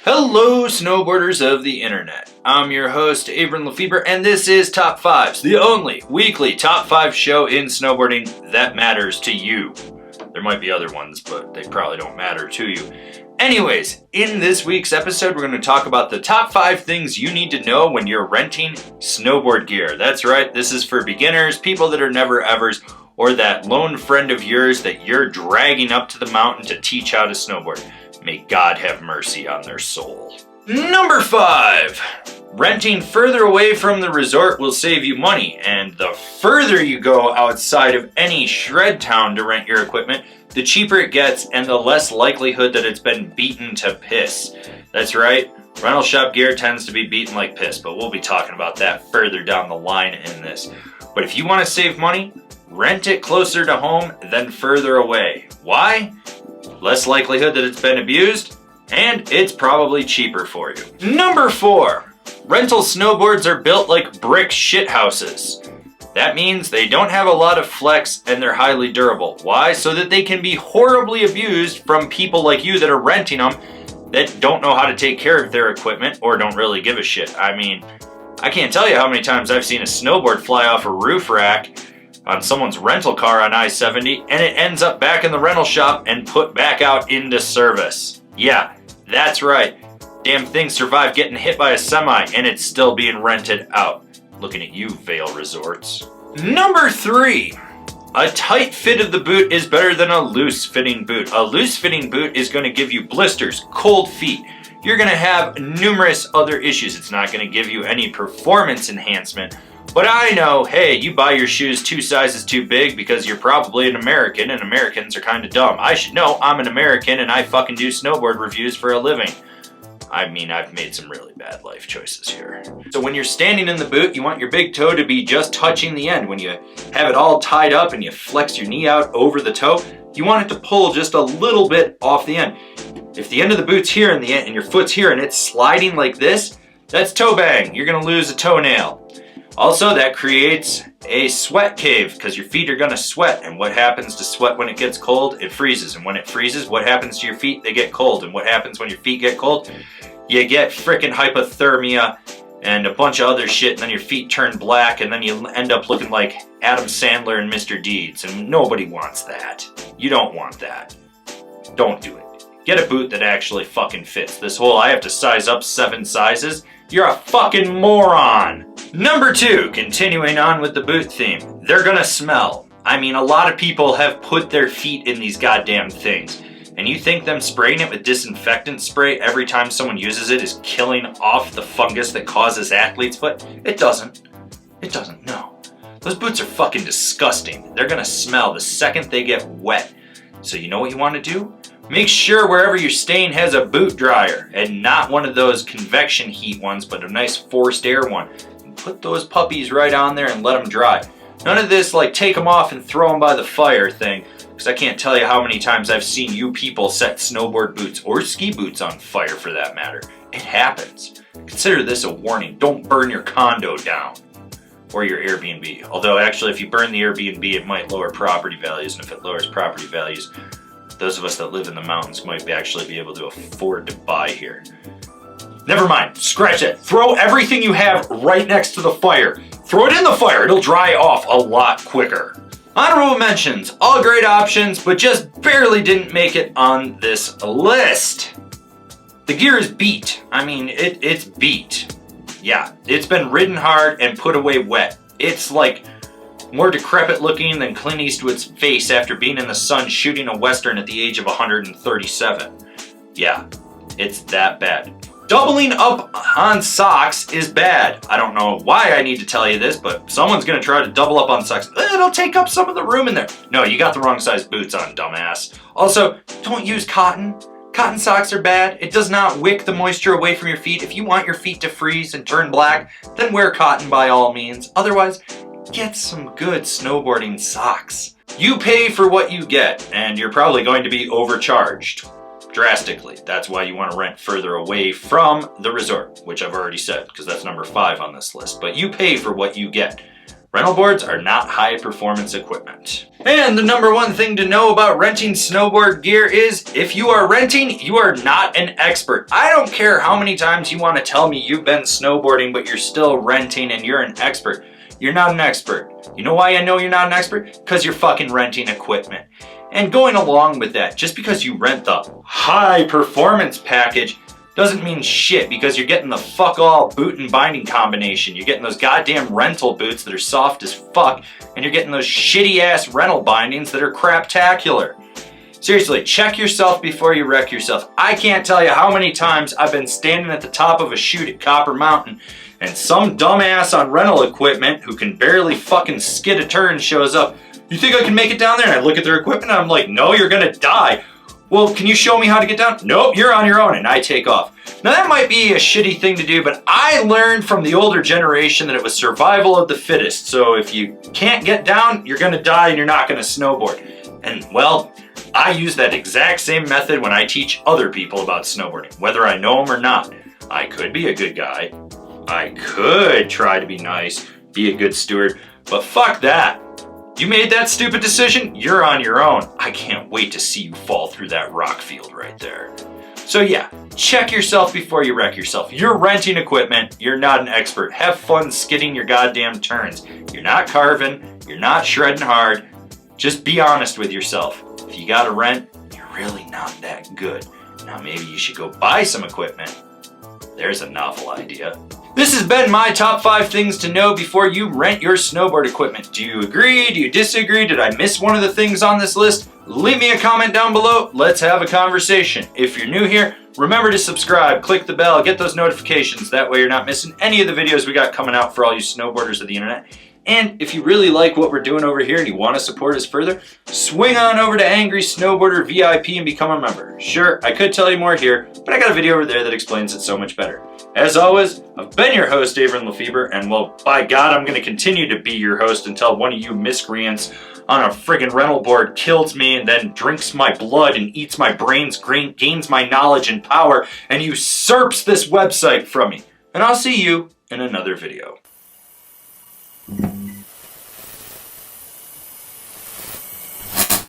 Hello, snowboarders of the internet. I'm your host, Avran LeFeber, and this is Top 5s, the only weekly Top 5 show in snowboarding that matters to you. There might be other ones, but they probably don't matter to you. Anyways, in this week's episode, we're going to talk about the top 5 things you need to know when you're renting snowboard gear. That's right, this is for beginners, people that are never evers, or that lone friend of yours that you're dragging up to the mountain to teach how to snowboard. May God have mercy on their soul. Number 5. Renting further away from the resort will save you money, and the further you go outside of any shred town to rent your equipment, the cheaper it gets and the less likelihood that it's been beaten to piss. That's right, rental shop gear tends to be beaten like piss, but we'll be talking about that further down the line in this. But if you want to save money, rent it closer to home than further away. Why? Less likelihood that it's been abused, and it's probably cheaper for you. Number 4. Rental snowboards are built like brick shithouses. That means they don't have a lot of flex and they're highly durable. Why? So that they can be horribly abused from people like you that are renting them that don't know how to take care of their equipment or don't really give a shit. I mean, I can't tell you how many times I've seen a snowboard fly off a roof rack on someone's rental car on I-70 and it ends up back in the rental shop and put back out into service. Yeah, that's right. Damn thing survived getting hit by a semi and it's still being rented out. Looking at you, Vail Resorts. Number 3. A tight fit of the boot is better than a loose fitting boot. A loose fitting boot is going to give you blisters, cold feet. You're going to have numerous other issues. It's not going to give you any performance enhancement. But I know, hey, you buy your shoes 2 sizes too big because you're probably an American and Americans are kind of dumb. I should know I'm an American and I fucking do snowboard reviews for a living. I mean, I've made some really bad life choices here. So when you're standing in the boot, you want your big toe to be just touching the end. When you have it all tied up and you flex your knee out over the toe, you want it to pull just a little bit off the end. If the end of the boot's here and your foot's here and it's sliding like this, that's toe bang. You're gonna lose a toenail. Also, that creates a sweat cave because your feet are going to sweat. And what happens to sweat when it gets cold? It freezes. And when it freezes, what happens to your feet? They get cold. And what happens when your feet get cold? You get frickin' hypothermia and a bunch of other shit. And then your feet turn black. And then you end up looking like Adam Sandler and Mr. Deeds. And nobody wants that. You don't want that. Don't do it. Get a boot that actually fucking fits. This whole I have to size up 7 sizes. You're a fucking moron. Number 2, continuing on with the boot theme, they're gonna smell. I mean, a lot of people have put their feet in these goddamn things. And you think them spraying it with disinfectant spray every time someone uses it is killing off the fungus that causes athlete's foot? It doesn't. It doesn't, no. Those boots are fucking disgusting. They're gonna smell the second they get wet. So you know what you wanna do? Make sure wherever you're staying has a boot dryer and not one of those convection heat ones, but a nice forced air one. And put those puppies right on there and let them dry. None of this like take them off and throw them by the fire thing, because I can't tell you how many times I've seen you people set snowboard boots or ski boots on fire for that matter. It happens. Consider this a warning. Don't burn your condo down or your Airbnb. Although actually if you burn the Airbnb it might lower property values, and if it lowers property values, those of us that live in the mountains might actually be able to afford to buy here. Never mind, scratch it. Throw everything you have right next to the fire. Throw it in the fire, it'll dry off a lot quicker. Honorable mentions, all great options, but just barely didn't make it on this list. The gear is beat. I mean, it's beat. Yeah, it's been ridden hard and put away wet. It's like more decrepit looking than Clint Eastwood's face after being in the sun shooting a Western at the age of 137. Yeah, it's that bad. Doubling up on socks is bad. I don't know why I need to tell you this, but someone's gonna try to double up on socks. It'll take up some of the room in there. No, you got the wrong size boots on, dumbass. Also, don't use cotton. Cotton socks are bad. It does not wick the moisture away from your feet. If you want your feet to freeze and turn black, then wear cotton by all means. Otherwise, get some good snowboarding socks. You pay for what you get, and you're probably going to be overcharged drastically. That's why you want to rent further away from the resort, which I've already said, because that's number 5 on this list. But you pay for what you get. Rental boards are not high performance equipment. And the number one thing to know about renting snowboard gear is if you are renting, you are not an expert. I don't care how many times you want to tell me you've been snowboarding, but you're still renting and you're an expert. You're not an expert. You know why I know you're not an expert? Because you're fucking renting equipment. And going along with that, just because you rent the high performance package doesn't mean shit, because you're getting the fuck all boot and binding combination. You're getting those goddamn rental boots that are soft as fuck, and you're getting those shitty ass rental bindings that are craptacular. Seriously, check yourself before you wreck yourself. I can't tell you how many times I've been standing at the top of a chute at Copper Mountain and some dumbass on rental equipment who can barely fucking skid a turn shows up. You think I can make it down there? And I look at their equipment and I'm like, no, you're gonna die. Well, can you show me how to get down? Nope, you're on your own, and I take off. Now that might be a shitty thing to do, but I learned from the older generation that it was survival of the fittest. So if you can't get down, you're gonna die and you're not gonna snowboard. And well, I use that exact same method when I teach other people about snowboarding, whether I know them or not. I could be a good guy. I could try to be nice, be a good steward, but fuck that. You made that stupid decision, you're on your own. I can't wait to see you fall through that rock field right there. So yeah, check yourself before you wreck yourself. You're renting equipment, you're not an expert. Have fun skidding your goddamn turns. You're not carving, you're not shredding hard. Just be honest with yourself. If you gotta rent, you're really not that good. Now maybe you should go buy some equipment. There's a novel idea. This has been my top 5 things to know before you rent your snowboard equipment. Do you agree? Do you disagree? Did I miss one of the things on this list? Leave me a comment down below. Let's have a conversation. If you're new here, remember to subscribe, click the bell, get those notifications. That way you're not missing any of the videos we got coming out for all you snowboarders of the internet. And if you really like what we're doing over here and you want to support us further, swing on over to Angry Snowboarder VIP and become a member. Sure, I could tell you more here, but I got a video over there that explains it so much better. As always, I've been your host, Avran LeFeber, and well, by God, I'm going to continue to be your host until one of you miscreants on a friggin' rental board kills me and then drinks my blood and eats my brains, gains my knowledge and power, and usurps this website from me. And I'll see you in another video.